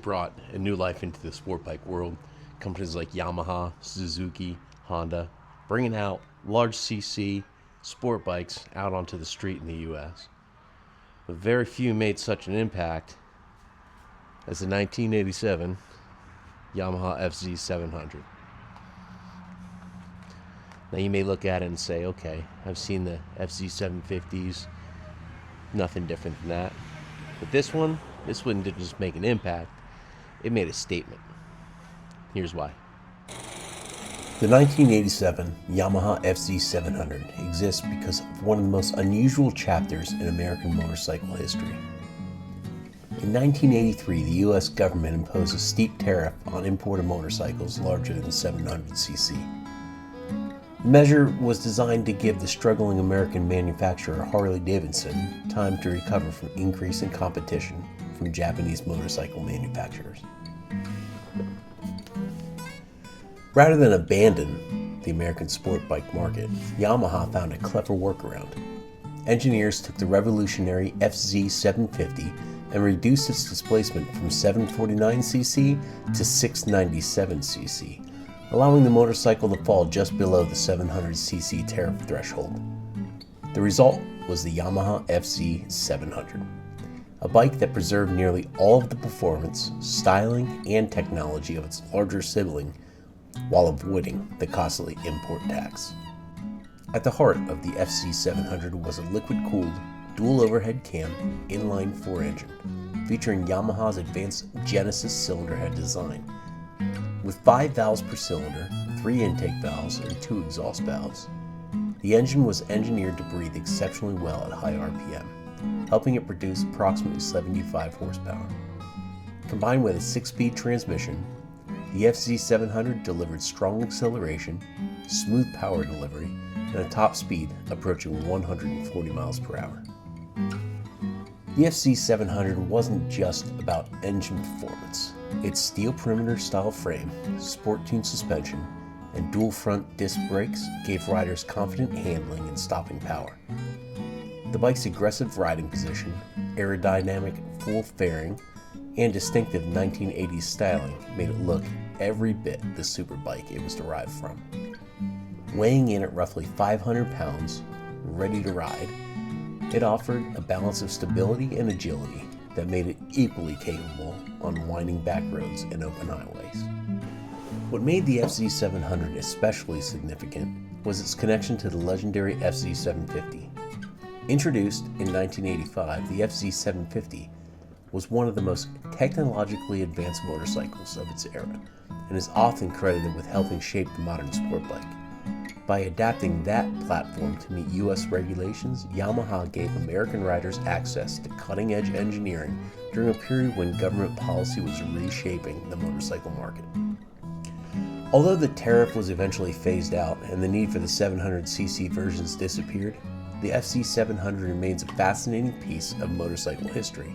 brought a new life into the sport bike world. Companies like Yamaha, Suzuki, Honda, bringing out large CC sport bikes out onto the street in the U.S. But very few made such an impact as the 1987 Yamaha FZ700. Now you may look at it and say, okay, I've seen the FZ750s, nothing different than that. But this one didn't just make an impact, it made a statement. Here's why. The 1987 Yamaha FZ700 exists because of one of the most unusual chapters in American motorcycle history. In 1983, the U.S. government imposed a steep tariff on imported motorcycles larger than 700cc. The measure was designed to give the struggling American manufacturer Harley-Davidson time to recover from increasing competition from Japanese motorcycle manufacturers. Rather than abandon the American sport bike market, Yamaha found a clever workaround. Engineers took the revolutionary FZ750 and reduced its displacement from 749cc to 697cc, allowing the motorcycle to fall just below the 700cc tariff threshold. The result was the Yamaha FZ700, a bike that preserved nearly all of the performance, styling, and technology of its larger sibling while avoiding the costly import tax. At the heart of the FZ700 was a liquid-cooled, dual overhead cam inline 4 engine, featuring Yamaha's advanced Genesis cylinder head design. With 5 valves per cylinder, 3 intake valves, and 2 exhaust valves, the engine was engineered to breathe exceptionally well at high RPM, helping it produce approximately 75 horsepower. Combined with a 6-speed transmission, the FZ700 delivered strong acceleration, smooth power delivery, and a top speed approaching 140 miles per hour. The FZ700 wasn't just about engine performance. Its steel perimeter style frame, sport-tuned suspension, and dual front disc brakes gave riders confident handling and stopping power. The bike's aggressive riding position, aerodynamic full fairing, and distinctive 1980s styling made it look every bit the superbike it was derived from. Weighing in at roughly 500 pounds, ready to ride, it offered a balance of stability and agility that made it equally capable on winding back roads and open highways. What made the FZ700 especially significant was its connection to the legendary FZ750. Introduced in 1985, the FZ750 was one of the most technologically advanced motorcycles of its era and is often credited with helping shape the modern sport bike. By adapting that platform to meet U.S. regulations, Yamaha gave American riders access to cutting-edge engineering during a period when government policy was reshaping the motorcycle market. Although the tariff was eventually phased out and the need for the 700cc versions disappeared, the FZ700 remains a fascinating piece of motorcycle history.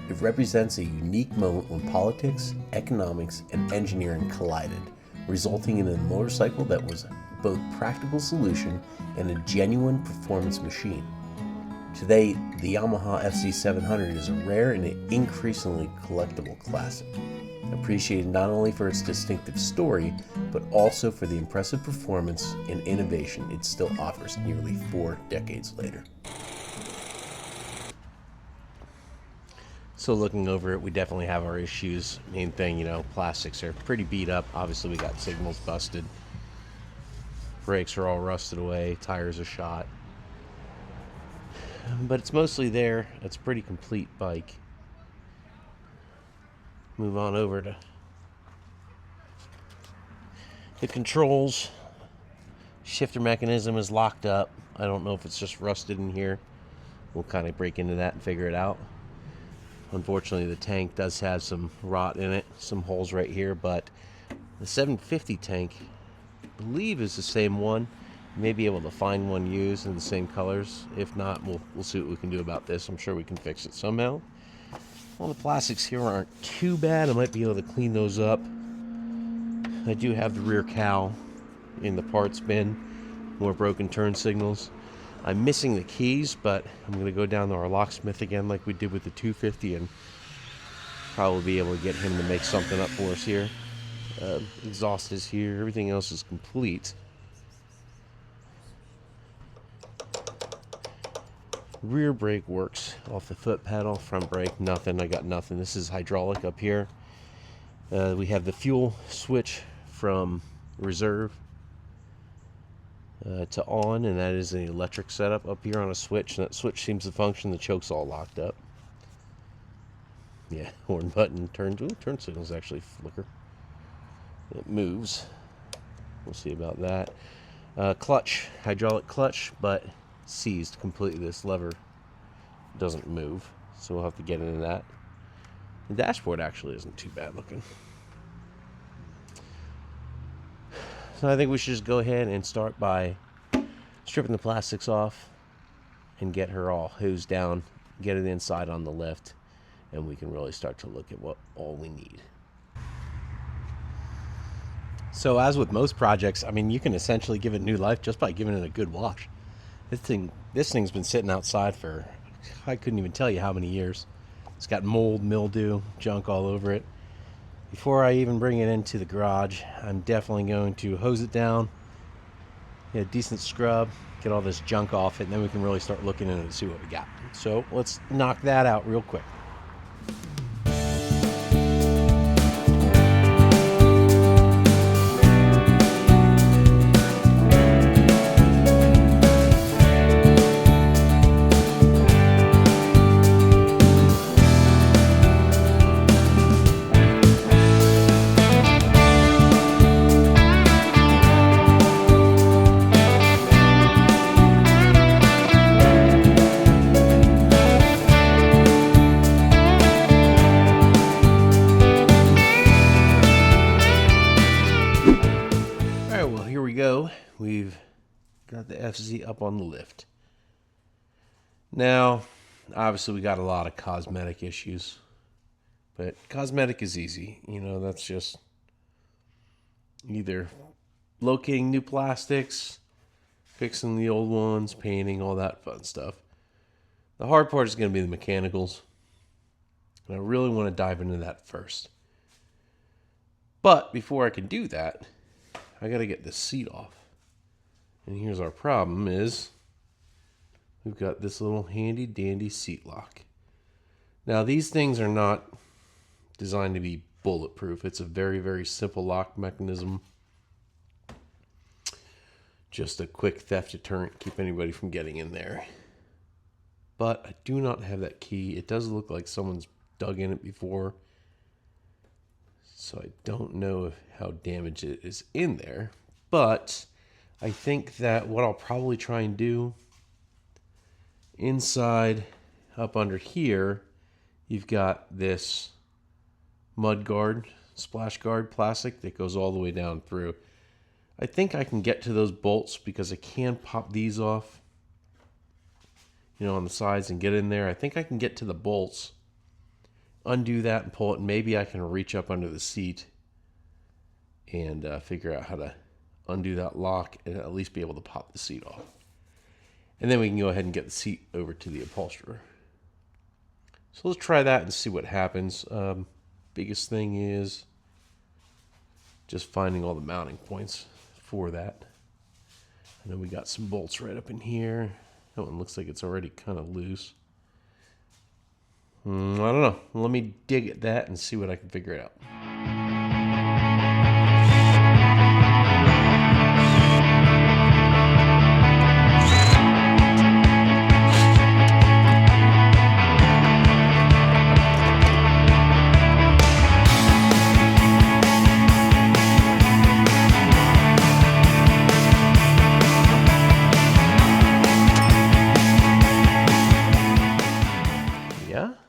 It represents a unique moment when politics, economics, and engineering collided, resulting in a motorcycle that was both a practical solution and a genuine performance machine. Today, the Yamaha FZ700 is a rare and increasingly collectible classic, appreciated not only for its distinctive story, but also for the impressive performance and innovation it still offers nearly 4 decades later. So looking over it, we definitely have our issues. Main thing, plastics are pretty beat up. Obviously we got signals busted. Brakes are all rusted away. Tires are shot. But it's mostly there. It's a pretty complete bike. Move on over to the controls. Shifter mechanism is locked up. I don't know if it's just rusted in here. We'll kind of break into that and figure it out. Unfortunately, the tank does have some rot in it, some holes right here, but the 750 tank, I believe, is the same one. You may be able to find one used in the same colors. If not, we'll see what we can do about this. I'm sure we can fix it somehow. Well, the plastics here aren't too bad. I might be able to clean those up. I do have the rear cowl in the parts bin. More broken turn signals. I'm missing the keys, but I'm going to go down to our locksmith again like we did with the 250 and Probably be able to get him to make something up for us here. Exhaust is here. Everything else is complete. Rear brake works off the foot pedal. Front brake, nothing. I got nothing. This is hydraulic up here. We have the fuel switch from reserve to on, and that is an electric setup up here on a switch. And that switch seems to function. The choke's all locked up. Yeah, horn button turns. Ooh, turn signals actually flicker. It moves. We'll see about that. Clutch, hydraulic clutch, but seized completely. This lever doesn't move, so we'll have to get into that. The dashboard actually isn't too bad looking. So I think we should just go ahead and start by stripping the plastics off and get her all hosed down, get it inside on the lift, and we can really start to look at what all we need. So as with most projects, I mean, you can essentially give it new life just by giving it a good wash. This thing's been sitting outside for, I couldn't even tell you how many years. It's got mold, mildew, junk all over it. Before I even bring it into the garage, I'm definitely going to hose it down, get a decent scrub, get all this junk off it, and then we can really start looking into it and see what we got. So let's knock that out real quick. We've got the FZ up on the lift. Now, obviously we got a lot of cosmetic issues, but cosmetic is easy. You know, that's just either locating new plastics, fixing the old ones, painting, all that fun stuff. The hard part is going to be the mechanicals, and I really want to dive into that first. But before I can do that, I got to get this seat off. And here's our problem is we've got this little handy dandy seat lock. Now these things are not designed to be bulletproof. It's a very, very simple lock mechanism. Just a quick theft deterrent, keep anybody from getting in there. But I do not have that key. It does look like someone's dug in it before. So I don't know how damaged it is in there. But I think that what I'll probably try and do inside up under here, you've got this mud guard, splash guard plastic that goes all the way down through. I think I can get to those bolts because I can pop these off, you know, on the sides and get in there. I think I can get to the bolts, undo that and pull it, and maybe I can reach up under the seat and figure out how to undo that lock and at least be able to pop the seat off. And then we can go ahead and get the seat over to the upholsterer. So let's try that and see what happens. Biggest thing is just finding all the mounting points for that. And then we got some bolts right up in here. That one looks like it's already kind of loose. I don't know. Let me dig at that and see what I can figure out.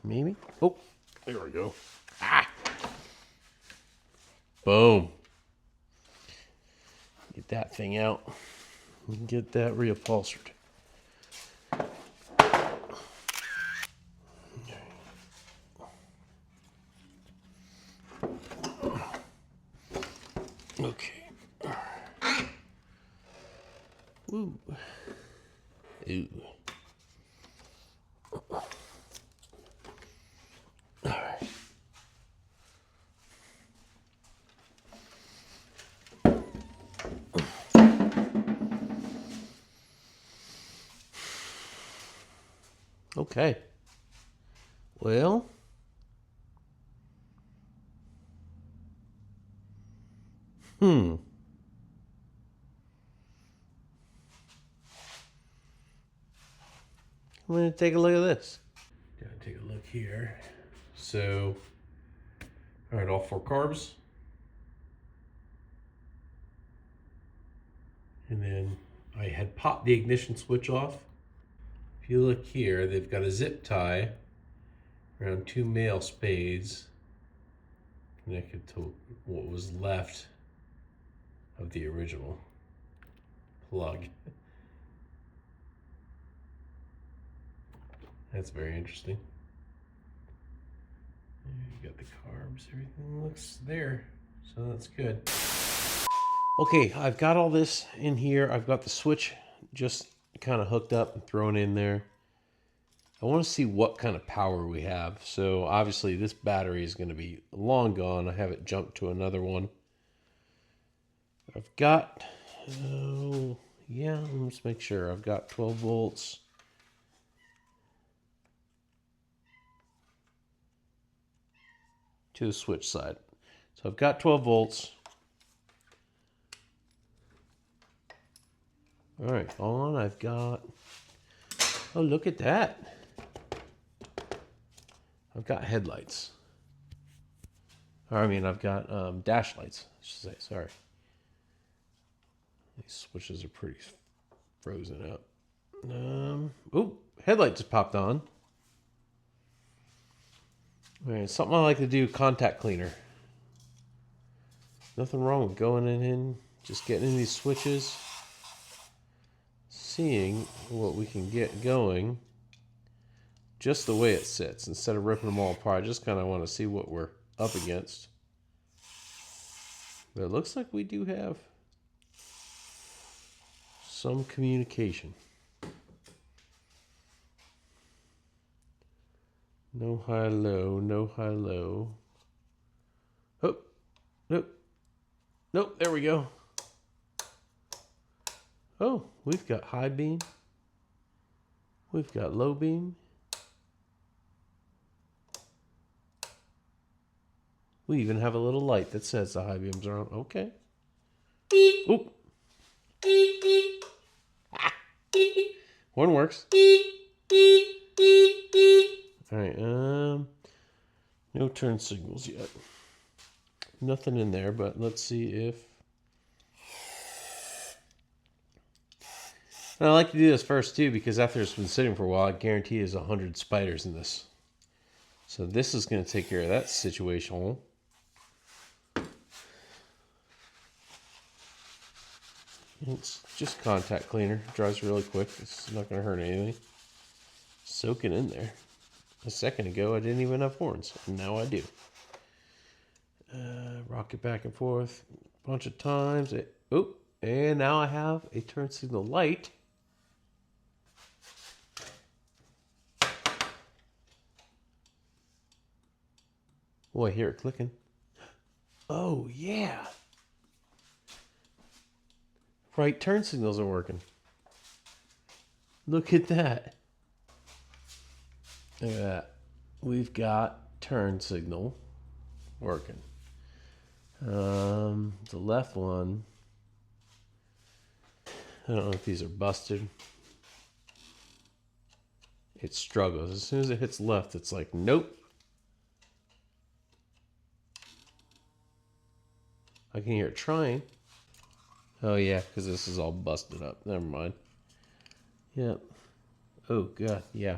Maybe. Oh, there we go. Ah. Boom. Get that thing out. We can get that reupholstered. Okay. Ooh. Ooh. Okay. Well, I'm going to take a look at this. Take a look here. So, all right, all 4 carbs. And then I had popped the ignition switch off. If you look here, they've got a zip tie around 2 male spades connected to what was left of the original plug. That's very interesting. You got the carbs, everything looks there, so that's good. Okay, I've got all this in here. I've got the switch just kind of hooked up and thrown in there. I want to see what kind of power we have. So obviously this battery is going to be long gone. I have it jumped to another one. I've got, yeah, let's make sure. I've got 12 volts. To the switch side. So I've got 12 volts. All right, on. I've got, oh, look at that. I've got headlights. Or I mean, I've got dash lights, I should say, sorry. These switches are pretty frozen up. Oh, headlight just popped on. All right, something I like to do, contact cleaner. Nothing wrong with going in, just getting in these switches, seeing what we can get going just the way it sits. Instead of ripping them all apart, I just kind of want to see what we're up against. But it looks like we do have some communication. No high low, no high low. Oh, nope. Nope, there we go. Oh, we've got high beam. We've got low beam. We even have a little light that says the high beams are on. Okay. Oop. One works. All right, no turn signals yet. Nothing in there, but let's see if... And I like to do this first too, because after it's been sitting for a while, I guarantee there's 100 spiders in this. So this is going to take care of that situation. It's just contact cleaner. It dries really quick. It's not going to hurt anything. Soak it in there. A second ago, I didn't even have horns, and now I do. Rock it back and forth a bunch of times. And now I have a turn signal light. Oh, I hear it clicking. Oh, yeah. Right turn signals are working. Look at that. Look at that. We've got turn signal working. The left one, I don't know if these are busted. It struggles. As soon as it hits left, it's like, nope. I can hear it trying. Oh yeah, because this is all busted up. Never mind. Yep. Oh god, yeah.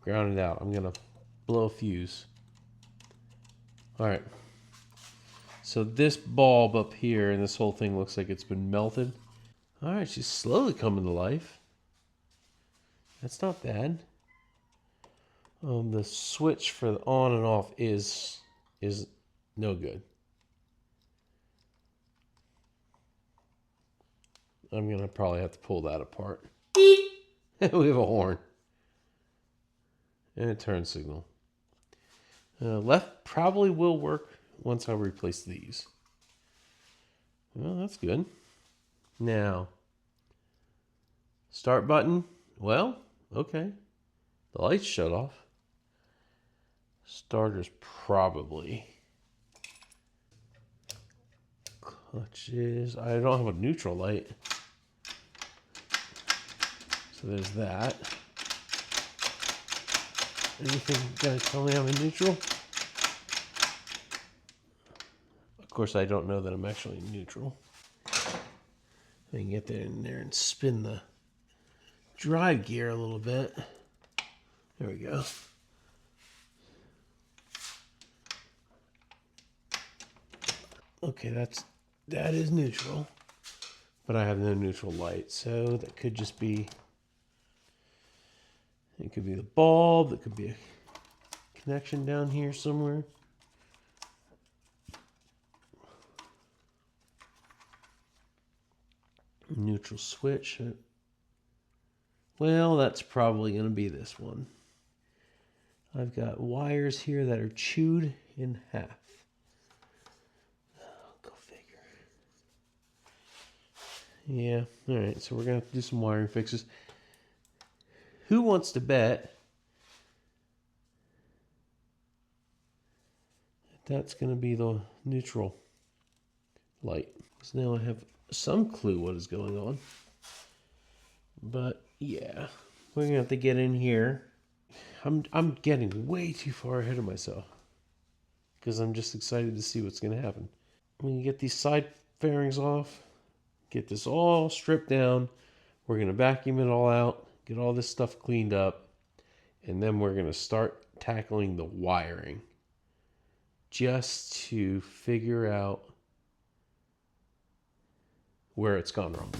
Ground it out. I'm gonna blow a fuse. Alright. So this bulb up here and this whole thing looks like it's been melted. Alright, she's slowly coming to life. That's not bad. The switch for the on and off is no good. I'm gonna probably have to pull that apart. We have a horn. And a turn signal. Left probably will work once I replace these. Well, that's good. Now, start button. Well, okay. The lights shut off. Starter's probably. Clutches. I don't have a neutral light. So there's that. Anything gonna tell me I'm in neutral? Of course, I don't know that I'm actually in neutral. I can get there in there and spin the drive gear a little bit. There we go. Okay, that is neutral, but I have no neutral light, so that could just be. It could be the bulb. It could be a connection down here somewhere. Neutral switch. Well, that's probably going to be this one. I've got wires here that are chewed in half. Go figure. Yeah, all right, so we're going to have to do some wiring fixes. Who wants to bet that's going to be the neutral light? So now I have some clue what is going on. But yeah, we're going to have to get in here. I'm getting way too far ahead of myself because I'm just excited to see what's going to happen. I'm going to get these side fairings off, get this all stripped down. We're going to vacuum it all out, get all this stuff cleaned up, and then we're going to start tackling the wiring just to figure out where it's gone wrong.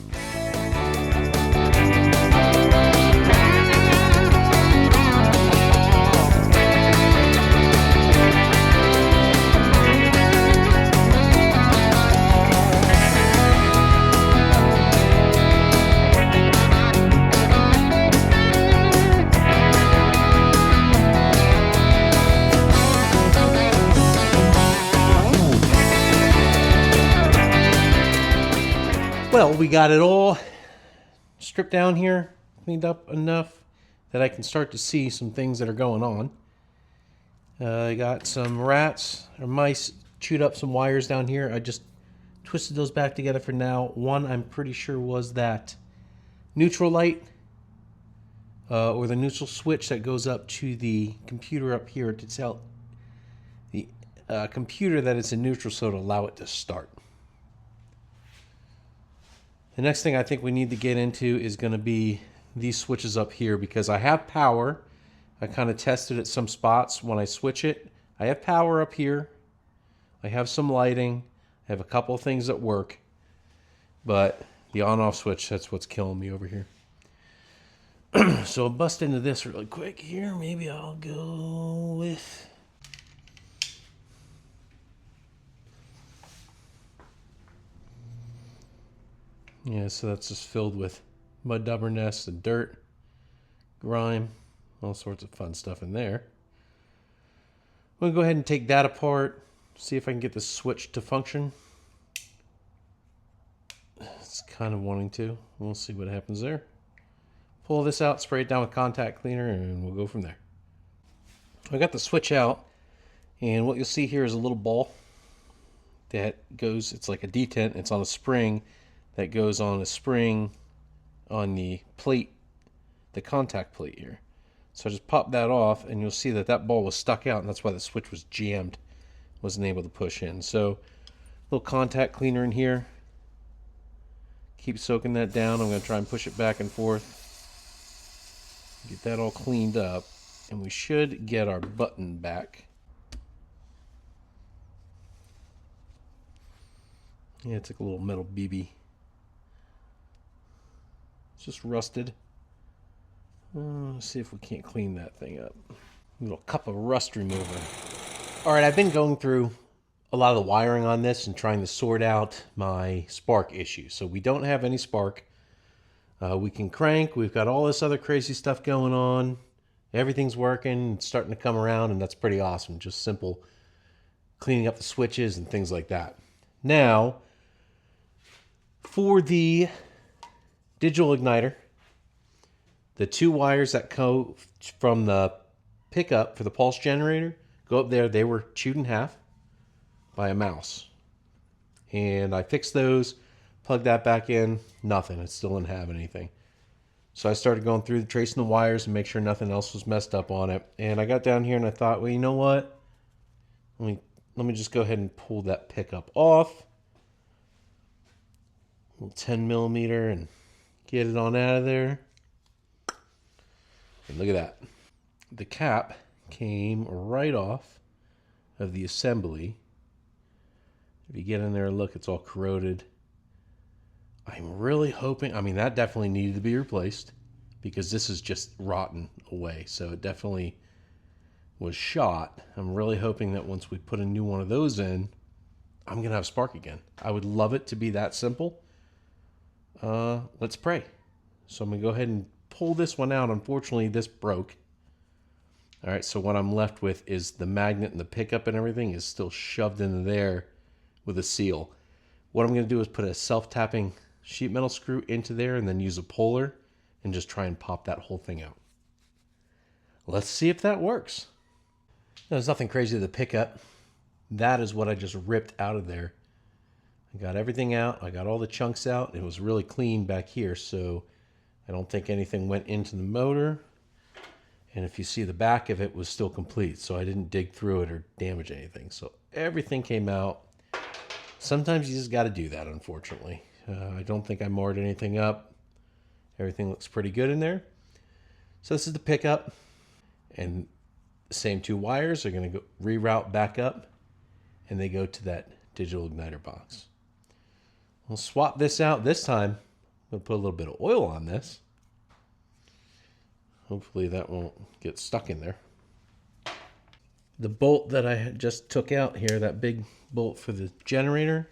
Well, we got it all stripped down here, cleaned up enough that I can start to see some things that are going on. I got some rats or mice chewed up some wires down here. I just twisted those back together for now. One I'm pretty sure was that neutral light or the neutral switch that goes up to the computer up here to tell the computer that it's in neutral so to allow it to start. The next thing I think we need to get into is going to be these switches up here because I have power. I kind of tested at some spots when I switch it. I have power up here. I have some lighting. I have a couple of things that work. But the on-off switch, that's what's killing me over here. So I'll bust into this really quick here. Maybe I'll go with... Yeah, so that's just filled with mud dauber nests and dirt, grime, all sorts of fun stuff in there. I'm going to go ahead and take that apart, see if I can get the switch to function. It's kind of wanting to. We'll see what happens there. Pull this out, spray it down with contact cleaner, and we'll go from there. I got the switch out, and what you'll see here is a little ball that goes, it's like a detent, it's on a spring that goes on a spring on the plate, the contact plate here. So I just pop that off and you'll see that that ball was stuck out and that's why the switch was jammed, wasn't able to push in. So a little contact cleaner in here. Keep soaking that down. I'm going to try and push it back and forth. Get that all cleaned up and we should get our button back. Yeah, it's like a little metal BB. It's just rusted. Let's see if we can't clean that thing up. A little cup of rust remover. All right, I've been going through a lot of the wiring on this and trying to sort out my spark issue. So we don't have any spark. We can crank. We've got all this other crazy stuff going on. Everything's working. It's starting to come around, and that's pretty awesome. Just simple cleaning up the switches and things like that. Now, for the digital igniter, The 2 wires that go from the pickup for the pulse generator go up there. They were chewed in half by a mouse. And I fixed those, plugged that back in, nothing. It still didn't have anything. So I started going through, tracing the wires and make sure nothing else was messed up on it. And I got down here and I thought, well, you know what? Let me just go ahead and pull that pickup off. A little 10 millimeter and get it on out of there. And look at that. The cap came right off of the assembly. If you get in there and look, it's all corroded. I'm really hoping, I mean, that definitely needed to be replaced because this is just rotten away. So it definitely was shot. I'm really hoping that once we put a new one of those in, I'm going to have spark again. I would love it to be that simple. Let's pray. So I'm going to go ahead and pull this one out. Unfortunately, this broke. All right, so what I'm left with is the magnet and the pickup and everything is still shoved into there with a seal. What I'm going to do is put a self-tapping sheet metal screw into there and then use a puller and just try and pop that whole thing out. Let's see if that works. There's nothing crazy to the pickup. That is what I just ripped out of there. I got everything out. I got all the chunks out. It was really clean back here, so I don't think anything went into the motor. And if you see, the back of it was still complete, so I didn't dig through it or damage anything. So everything came out. Sometimes you just got to do that, unfortunately. I don't think I marred anything up. Everything looks pretty good in there. So this is the pickup. And the same 2 wires are going to go reroute back up. And they go to that digital igniter box. We'll swap this out this time. We'll put a little bit of oil on this. Hopefully that won't get stuck in there. The bolt that I just took out here, that big bolt for the generator,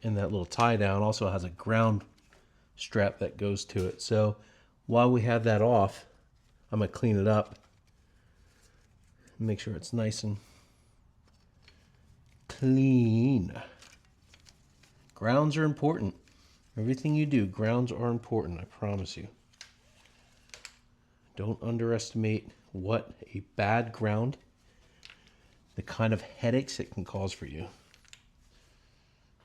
and that little tie down also has a ground strap that goes to it. So while we have that off, I'm going to clean it up. Make sure it's nice and clean. Grounds are important. Everything you do, grounds are important, I promise you. Don't underestimate what a bad ground, the kind of headaches it can cause for you.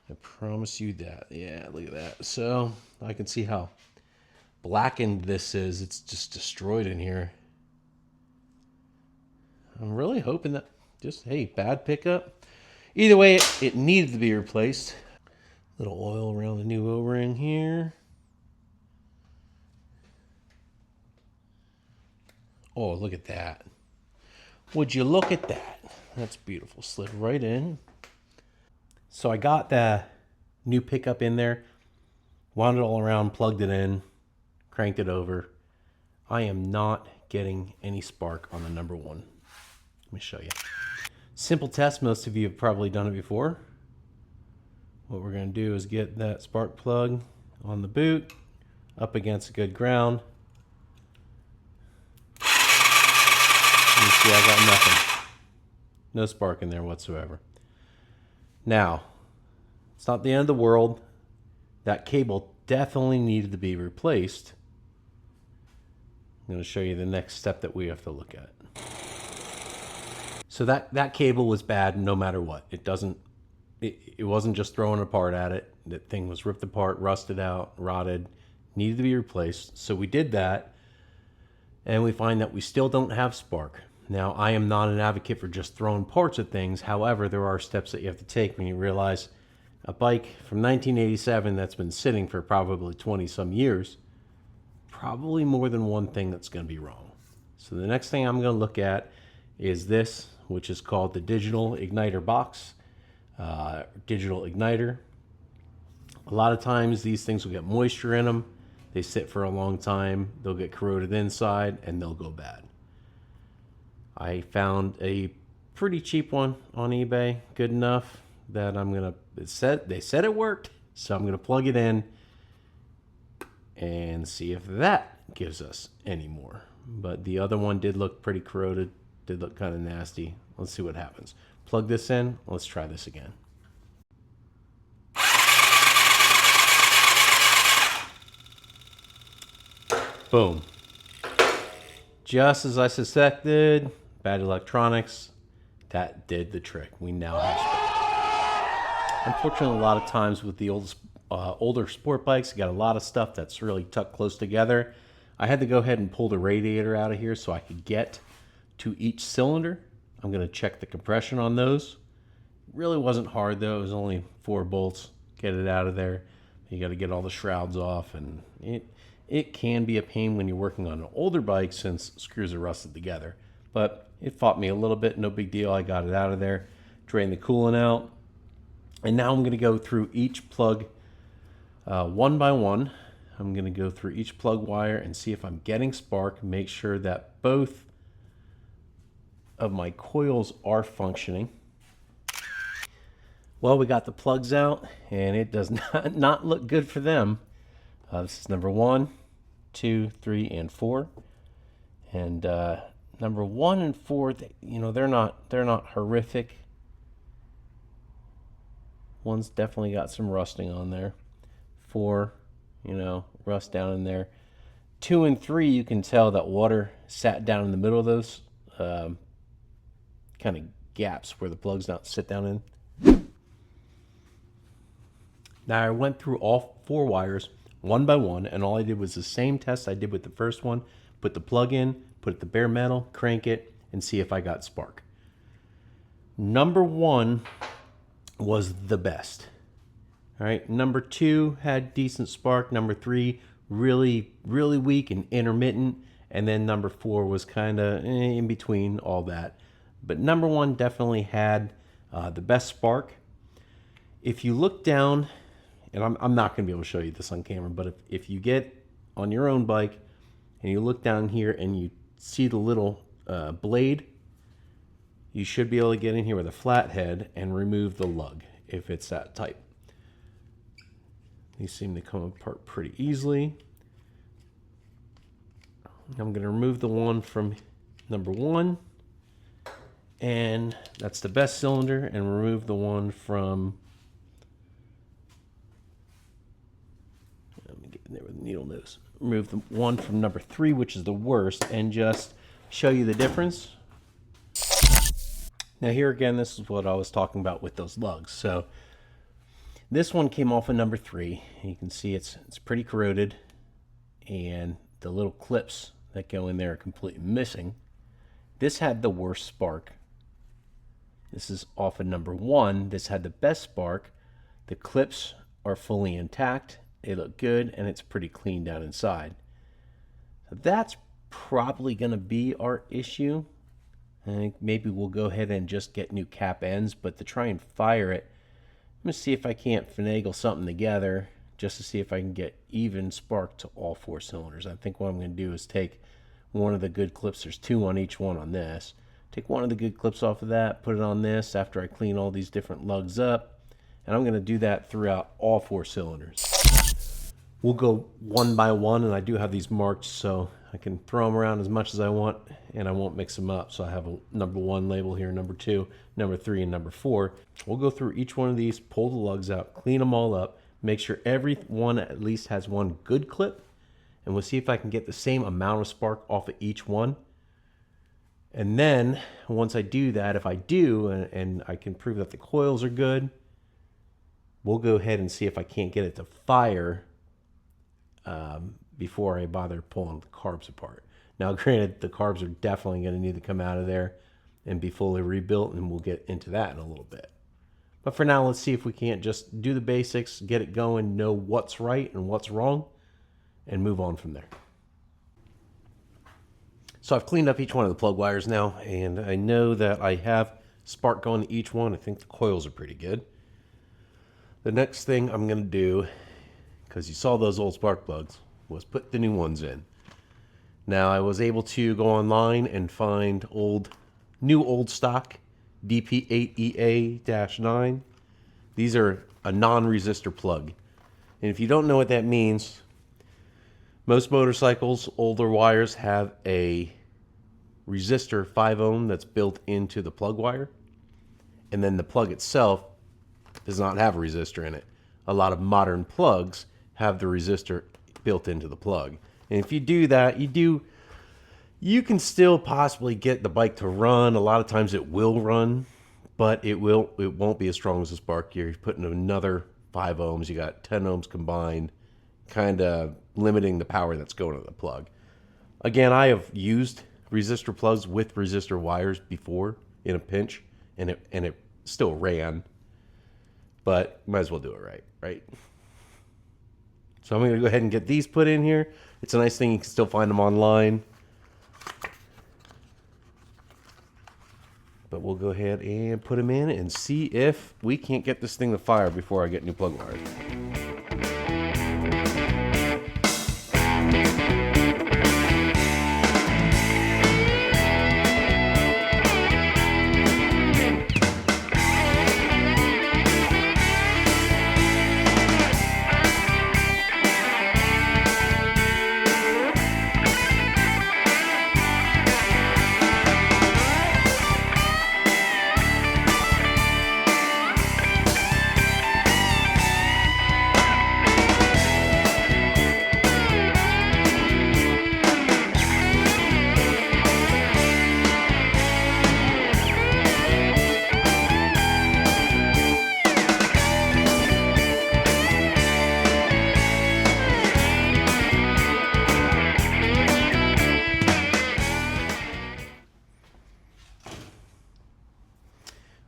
I promise you that. Yeah, look at that. So I can see how blackened this is. It's just destroyed in here. I'm really hoping that just, hey, bad pickup. Either way, it needed to be replaced. Little oil around the new O-ring here. Oh, look at that. Would you look at that? That's beautiful. Slid right in. So I got the new pickup in there, wound it all around, plugged it in, cranked it over. I am not getting any spark on the number 1. Let me show you. Simple test. Most of you have probably done it before. What we're going to do is get that spark plug on the boot up against good ground. You see, I got nothing. No spark in there whatsoever. Now, it's not the end of the world. That cable definitely needed to be replaced. I'm going to show you the next step that we have to look at. So that cable was bad no matter what. It wasn't just throwing apart at it. That thing was ripped apart, rusted out, rotted, needed to be replaced. So we did that, and we find that we still don't have spark. Now, I am not an advocate for just throwing parts at things. However, there are steps that you have to take when you realize a bike from 1987 that's been sitting for probably 20 some years, probably more than one thing that's going to be wrong. So the next thing I'm going to look at is this, which is called the digital igniter box, digital igniter. A lot of times these things will get moisture in them. They sit for a long time. They'll get corroded inside and they'll go bad. I found a pretty cheap one on eBay, good enough that they said it worked, so I'm gonna plug it in and see if that gives us any more. But the other one did look pretty corroded, did look kind of nasty. Let's see what happens. Plug this in, let's try this again. Boom. Just as I suspected, bad electronics, that did the trick. We now have spark. Unfortunately, a lot of times with the older sport bikes, you got a lot of stuff that's really tucked close together. I had to go ahead and pull the radiator out of here so I could get to each cylinder. I'm going to check the compression on those. Really wasn't hard though. It was only 4 bolts. Get it out of there. You got to get all the shrouds off, and it can be a pain when you're working on an older bike since screws are rusted together. But it fought me a little bit, no big deal. I got it out of there, drained the coolant out, and now I'm going to go through each plug one by one. I'm going to go through each plug wire and see if I'm getting spark, make sure that both of my coils are functioning. Well, we got the plugs out, and it does not look good for them. This is number 1, 2, 3, and 4. And number 1 and 4, they're not horrific. One's definitely got some rusting on there. 4, rust down in there. 2 and 3, you can tell that water sat down in the middle of those kind of gaps where the plugs don't sit down in. Now I went through all 4 wires one by one, and all I did was the same test I did with the first one. Put the plug in, put it to bare metal, crank it, and see if I got spark. Number 1 was the best. All right, number 2 had decent spark. Number 3, really, really weak and intermittent. And then number 4 was kind of in between all that. But number 1 definitely had the best spark. If you look down, and I'm not going to be able to show you this on camera, but if you get on your own bike and you look down here and you see the little blade, you should be able to get in here with a flathead and remove the lug if it's that tight. These seem to come apart pretty easily. I'm going to remove the one from number 1, and that's the best cylinder, and remove the one from, let me get in there with the needle nose, remove the one from number 3, which is the worst, and just show you the difference. Now here again, this is what I was talking about with those lugs. So this one came off of number 3. You can see it's pretty corroded, and the little clips that go in there are completely missing. This had the worst spark. This is off of number 1. This had the best spark. The clips are fully intact. They look good, and it's pretty clean down inside. So that's probably going to be our issue. I think maybe we'll go ahead and just get new cap ends, but to try and fire it, I'm going to see if I can't finagle something together just to see if I can get even spark to all 4 cylinders. I think what I'm going to do is take one of the good clips. There's 2 on each one on this. Take one of the good clips off of that, put it on this after I clean all these different lugs up, and I'm going to do that throughout all 4 cylinders. We'll go one by one, and I do have these marked so I can throw them around as much as I want, and I won't mix them up. So I have a number 1 label here, number 2, number 3, and number 4. We'll go through each one of these, pull the lugs out, clean them all up, make sure every one at least has one good clip, and we'll see if I can get the same amount of spark off of each one. And then once I do that, if I do, and I can prove that the coils are good, we'll go ahead and see if I can't get it to fire before I bother pulling the carbs apart. Now, granted, the carbs are definitely going to need to come out of there and be fully rebuilt, and we'll get into that in a little bit. But for now, let's see if we can't just do the basics, get it going, know what's right and what's wrong, and move on from there. So I've cleaned up each one of the plug wires now, and I know that I have spark going to each one. I think the coils are pretty good. The next thing I'm going to do, because you saw those old spark plugs, was put the new ones in. Now, I was able to go online and find new old stock DP8EA-9. These are a non-resistor plug. And if you don't know what that means, most motorcycles, older wires have a resistor 5 ohm that's built into the plug wire. And then the plug itself does not have a resistor in it. A lot of modern plugs have the resistor built into the plug. And if you do that, you can still possibly get the bike to run. A lot of times it will run, but it won't be as strong as the spark gear. You're putting another 5 ohms. You got 10 ohms combined, kind of limiting the power that's going to the plug. Again, I have used resistor plugs with resistor wires before in a pinch, and it still ran, but might as well do it right? So I'm going to go ahead and get these put in here. It's a nice thing you can still find them online. But we'll go ahead and put them in and see if we can't get this thing to fire before I get new plug wires.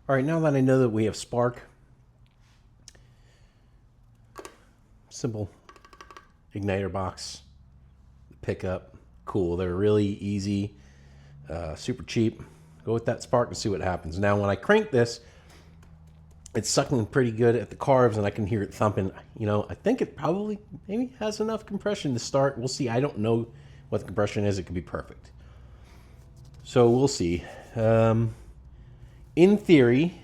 All right, now that I know that we have spark, simple igniter box, pickup, cool. They're really easy, super cheap. Go with that spark and see what happens. Now, when I crank this, it's sucking pretty good at the carbs, and I can hear it thumping. You know, I think it probably maybe has enough compression to start. We'll see. I don't know what the compression is. It could be perfect. So we'll see. In theory,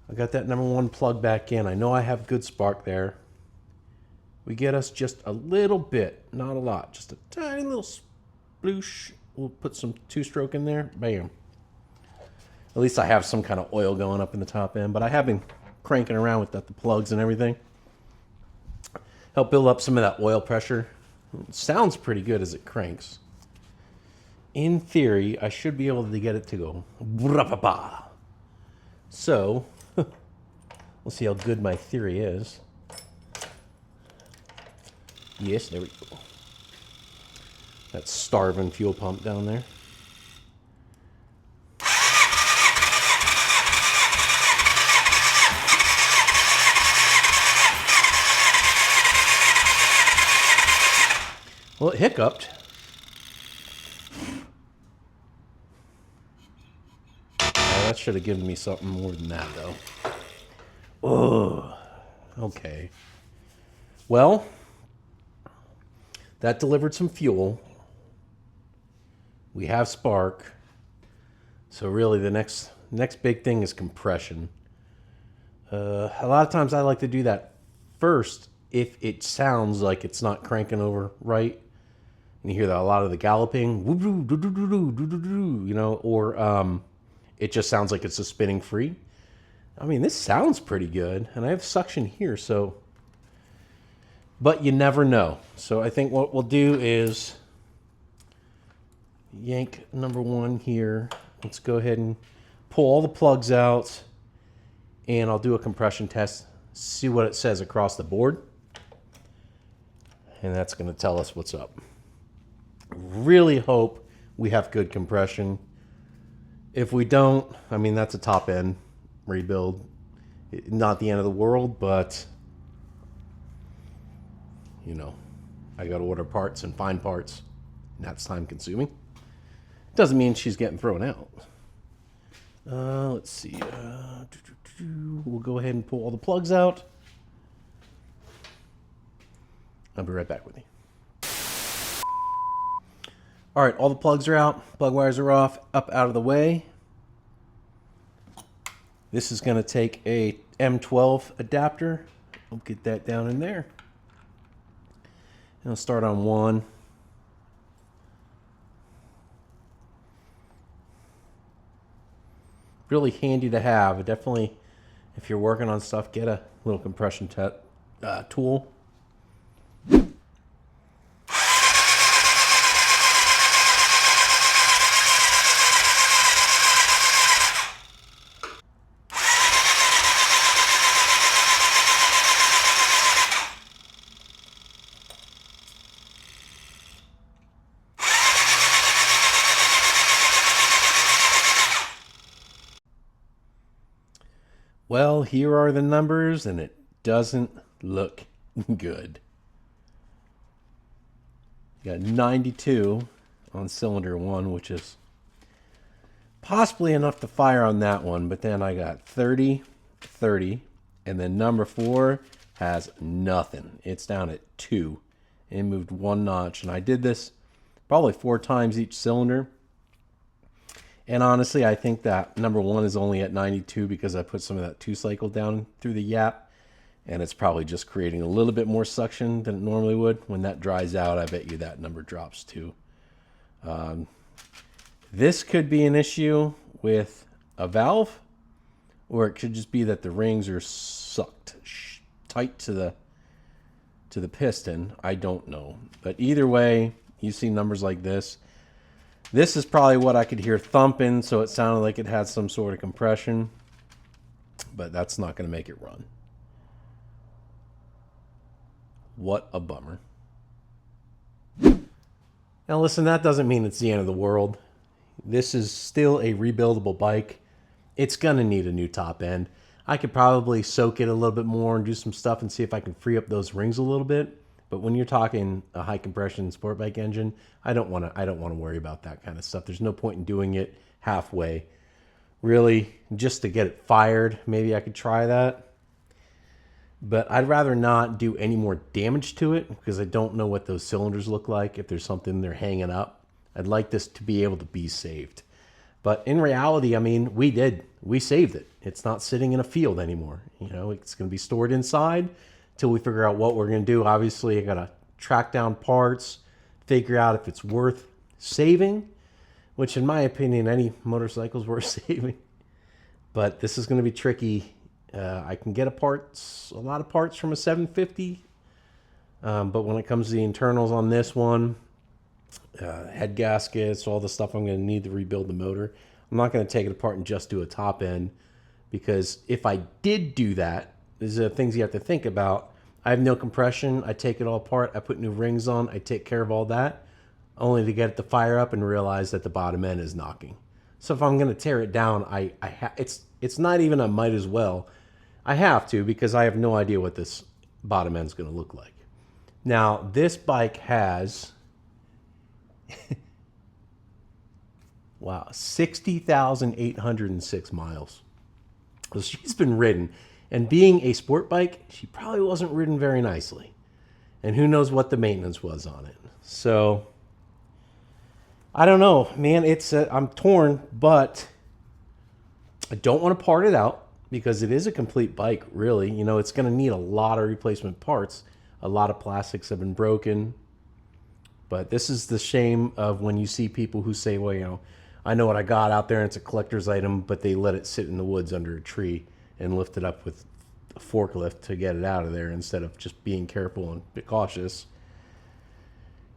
I got that number 1 plug back in. I know I have good spark there. We get us just a little bit, not a lot, just a tiny little sploosh. We'll put some 2-stroke in there. Bam. At least I have some kind of oil going up in the top end, but I have been cranking around with the plugs and everything. Help build up some of that oil pressure. It sounds pretty good as it cranks. In theory, I should be able to get it to go. So, we'll see how good my theory is. Yes, there we go. That starving fuel pump down there. Well, it hiccuped. That should have given me something more than that, though. Oh, okay. Well, that delivered some fuel. We have spark. So really the next big thing is compression. A lot of times I like to do that first if it sounds like it's not cranking over right. And you hear that a lot of the galloping, you know, or it just sounds like it's a spinning free. I mean, this sounds pretty good, and I have suction here, so, but you never know. So I think what we'll do is yank number 1 here. Let's go ahead and pull all the plugs out, and I'll do a compression test, see what it says across the board, and that's going to tell us what's up. Really hope we have good compression. If we don't, I mean, that's a top end rebuild. Not the end of the world, but, you know, I got to order parts and find parts, and that's time consuming. Doesn't mean she's getting thrown out. Let's see. We'll go ahead and pull all the plugs out. I'll be right back with you. All right, all the plugs are out. Plug wires are off, up out of the way. This is going to take a M12 adapter. I'll get that down in there. And I'll start on 1. Really handy to have. Definitely, if you're working on stuff, get a little compression tool. Well, here are the numbers, and it doesn't look good. You got 92 on cylinder 1, which is possibly enough to fire on that one, but then I got 30, 30, and then number 4 has nothing. It's down at 2. It moved 1 notch, and I did this probably 4 times each cylinder. And honestly, I think that number 1 is only at 92 because I put some of that 2 cycle down through the yap, and it's probably just creating a little bit more suction than it normally would. When that dries out, I bet you that number drops too. This could be an issue with a valve, or it could just be that the rings are sucked tight to the piston. I don't know. But either way, you see numbers like this. This is probably what I could hear thumping, so it sounded like it had some sort of compression. But that's not going to make it run. What a bummer. Now listen, that doesn't mean it's the end of the world. This is still a rebuildable bike. It's going to need a new top end. I could probably soak it a little bit more and do some stuff and see if I can free up those rings a little bit. But when you're talking a high compression sport bike engine, I don't want to worry about that kind of stuff. There's no point in doing it halfway. Really, just to get it fired, maybe I could try that. But I'd rather not do any more damage to it because I don't know what those cylinders look like, if there's something they're hanging up. I'd like this to be able to be saved. But in reality, I mean, we saved it. It's not sitting in a field anymore. You know, it's going to be stored inside till we figure out what we're going to do. Obviously, I got to track down parts, figure out if it's worth saving, which in my opinion, any motorcycle is worth saving. But this is going to be tricky. I can get a lot of parts from a 750. But when it comes to the internals on this one, head gaskets, all the stuff I'm going to need to rebuild the motor, I'm not going to take it apart and just do a top end, because if I did do that, these are the things you have to think about. I have no compression. I take it all apart. I put new rings on. I take care of all that, only to get it to fire up and realize that the bottom end is knocking. So if I'm going to tear it down, it's not even a might as well. I have to, because I have no idea what this bottom end is going to look like. Now, this bike has, wow, 60,806 miles. So she's been ridden. And being a sport bike, she probably wasn't ridden very nicely. And who knows what the maintenance was on it. So, I don't know, man. I'm torn, but I don't want to part it out because it is a complete bike, really. You know, it's going to need a lot of replacement parts. A lot of plastics have been broken. But this is the shame of when you see people who say, well, you know, I know what I got out there and it's a collector's item, but they let it sit in the woods under a tree and lift it up with a forklift to get it out of there instead of just being careful and be cautious.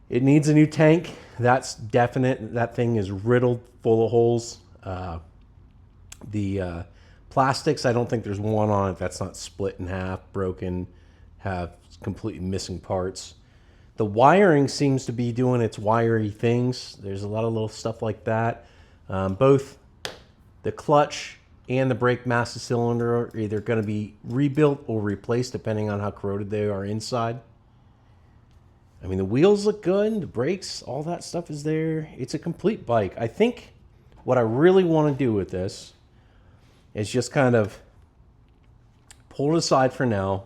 It needs a new tank. That's definite. That thing is riddled full of holes. The plastics, I don't think there's one on it that's not split in half, broken, have completely missing parts. The wiring seems to be doing its wiry things. There's a lot of little stuff like that. Both the clutch and the brake master cylinder are either going to be rebuilt or replaced depending on how corroded they are inside. I mean, the wheels look good, the brakes, all that stuff is there. It's a complete bike. I think what I really want to do with this is just kind of pull it aside for now,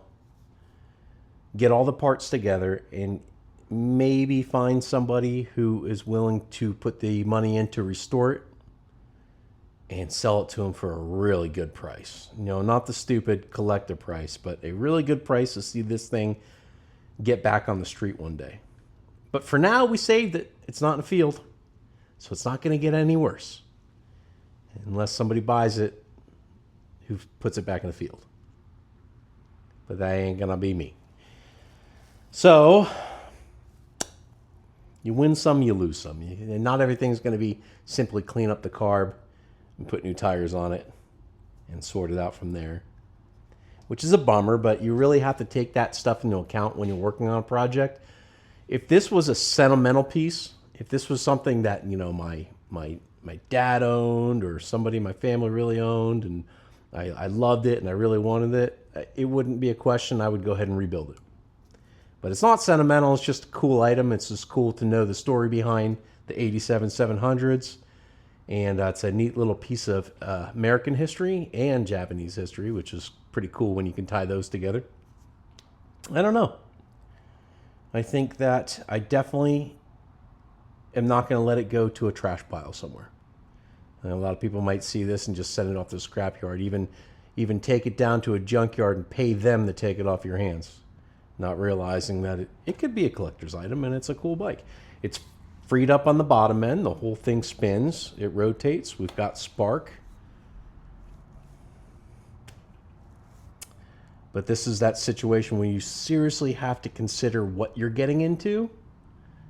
get all the parts together, and maybe find somebody who is willing to put the money in to restore it and sell it to them for a really good price. You know, not the stupid collector price, but a really good price to see this thing get back on the street one day. But for now, we saved it. It's not in a field, so it's not going to get any worse unless somebody buys it who puts it back in the field. But that ain't going to be me. So, you win some, you lose some. And not everything's going to be simply clean up the carb and put new tires on it and sort it out from there, which is a bummer, but you really have to take that stuff into account when you're working on a project. If this was a sentimental piece, if this was something that, you know, my dad owned or somebody in my family really owned, and I loved it and I really wanted it, it wouldn't be a question. I would go ahead and rebuild it. But it's not sentimental. It's just a cool item. It's just cool to know the story behind the 87 700s. And it's a neat little piece of American history and Japanese history, which is pretty cool when you can tie those together. I don't know. I think that I definitely am not going to let it go to a trash pile somewhere. And a lot of people might see this and just send it off to the scrapyard, even take it down to a junkyard and pay them to take it off your hands, not realizing that it could be a collector's item and it's a cool bike. It's freed up on the bottom end. The whole thing spins. It rotates. We've got spark. But this is that situation where you seriously have to consider what you're getting into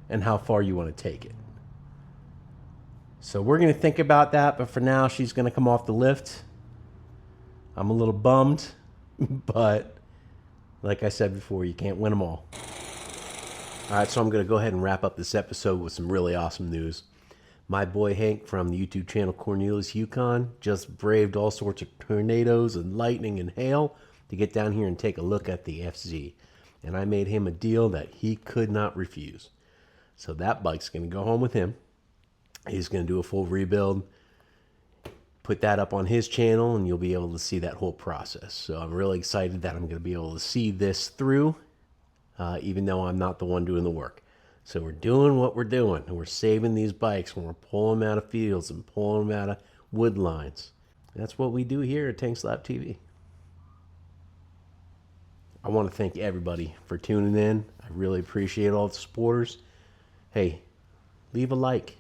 and how far you want to take it. So we're going to think about that, but for now, she's going to come off the lift. I'm a little bummed, but like I said before, you can't win them all. All right, so I'm going to go ahead and wrap up this episode with some really awesome news. My boy Hank from the YouTube channel Cornelius Yukon just braved all sorts of tornadoes and lightning and hail to get down here and take a look at the FZ. And I made him a deal that he could not refuse. So that bike's going to go home with him. He's going to do a full rebuild, put that up on his channel, and you'll be able to see that whole process. So I'm really excited that I'm going to be able to see this through, even though I'm not the one doing the work. So we're doing what we're doing, and we're saving these bikes when we're pulling them out of fields and pulling them out of wood lines. That's what we do here at Tank Slap TV. I want to thank everybody for tuning in. I really appreciate all the supporters. Hey, leave a like,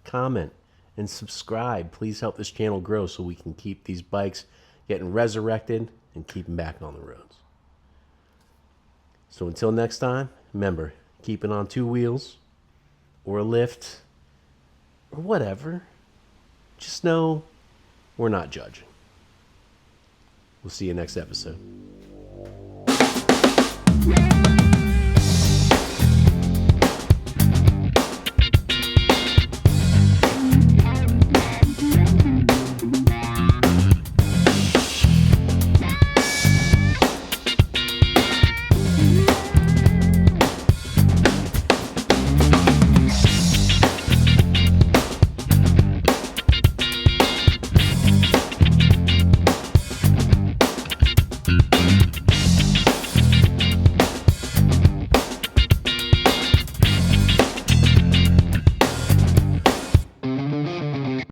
comment, and subscribe. Please help this channel grow so we can keep these bikes getting resurrected and keep them back on the roads. So until next time, remember, keep it on two wheels or a lift or whatever. Just know we're not judging. We'll see you next episode.